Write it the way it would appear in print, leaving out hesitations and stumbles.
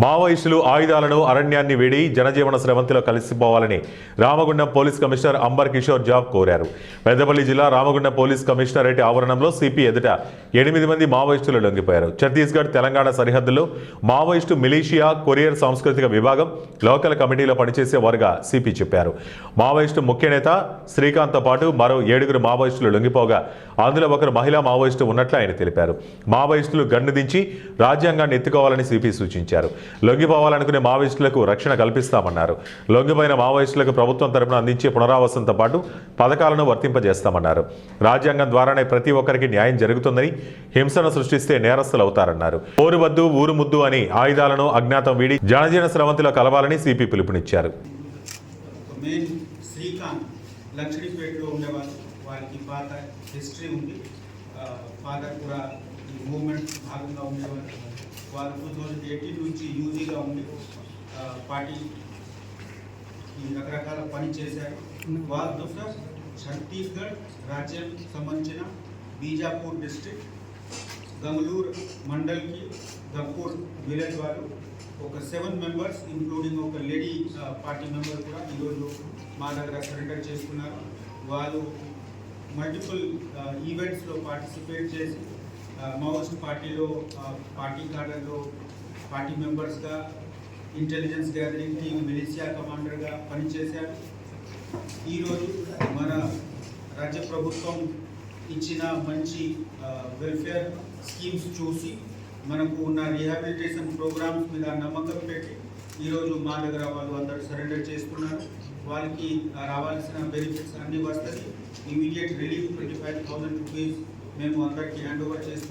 మావోయిస్టులు ఆయుధాలను అరణ్యాన్ని వీడి జనజీవన స్రవంతిలో కలిసిపోవాలని రామగుండం పోలీస్ కమిషనర్ అంబర్ కిషోర్ జాబ్ కోరారు. పెద్దపల్లి జిల్లా రామగుండం పోలీస్ కమిషనరేట్ ఆవరణంలో సిపి ఎదుట 8 మంది మావోయిస్టులు లొంగిపోయారు. ఛత్తీస్గఢ్ తెలంగాణ సరిహద్దుల్లో మావోయిస్టు మిలీషియా కొరియర్ సాంస్కృతిక విభాగం లోకల్ కమిటీలో పనిచేసే వారుగా సిపి చెప్పారు. మావోయిస్టు ముఖ్య నేత శ్రీకాంత్తో పాటు మరో 7 మావోయిస్టులు లొంగిపోగా అందులో ఒకరు మహిళా మావోయిస్టు ఉన్నట్లు ఆయన తెలిపారు. మావోయిస్టులు గన్ను దించి రాజ్యాంగాన్ని ఎత్తుకోవాలని సిపి సూచించారు. లొంగిపోవాలనుకునే మావోయిస్టులకు రక్షణ కల్పిస్తామన్నారు. లొంగిపోయిన మావోయిస్టులకు ప్రభుత్వం తరపున అందించే పునరావాసంతో పాటు పథకాలను వర్తింపజేస్తామన్నారు. రాజ్యాంగం ద్వారానే ప్రతి ఒక్కరికి న్యాయం జరుగుతుందని, హింసను సృష్టిస్తే నేరస్తులవుతారన్నారు. ఊరు వద్దు ఊరు ముద్దు అని ఆయుధాలను అజ్ఞాతం వీడి జనజీవన స్రవంతిలో కలవాలని సిపి పిలుపునిచ్చారు. లక్ష్మీపేటలో ఉండేవారు, వారికి పాత హిస్టరీ ఉంది. ఫాదర్ కూడా ఈ మూవ్మెంట్ భాగంగా ఉండేవారు. వారు 2018 నుంచి యూజీగా ఉండి పార్టీ రకరకాల పని చేశారు. వారు ఛత్తీస్గఢ్ రాజ్యం సంబంధించిన బీజాపూర్ డిస్ట్రిక్ట్ గంగళూరు మండల్కి గంపూర్ విలేజ్ వారు ఒక 7 మెంబర్స్ ఇంక్లూడింగ్ ఒక లేడీ పార్టీ మెంబర్ కూడా ఈరోజు మా దగ్గర సరెండర్ చేసుకున్నారు. వాళ్ళు మల్టిపుల్ ఈవెంట్స్లో పార్టిసిపేట్ చేసి మావోయిస్ట్ పార్టీలో పార్టీ కార్డర్లో పార్టీ మెంబర్స్గా, ఇంటెలిజెన్స్ గ్యాదరింగ్ టీమ్ మిలిషియా కమాండర్గా పనిచేశారు. ఈరోజు మన రాజ్య ప్రభుత్వం ఇచ్చిన మంచి వెల్ఫేర్ స్కీమ్స్ చూసి మనకు ఉన్న రీహాబిలిటేషన్ ప్రోగ్రామ్స్ మీద నమ్మకం పెట్టి ఈరోజు మా దగ్గర వాళ్ళు అందరూ సరెండర్ చేసుకున్నారు. వాళ్ళకి రావాల్సిన బెనిఫిట్స్ అన్నీ వస్తాయి. ఇమీడియట్ రిలీఫ్ 25,000 రూపీస్ మేము అందరికీ హ్యాండ్ ఓవర్ చేస్తున్నాం.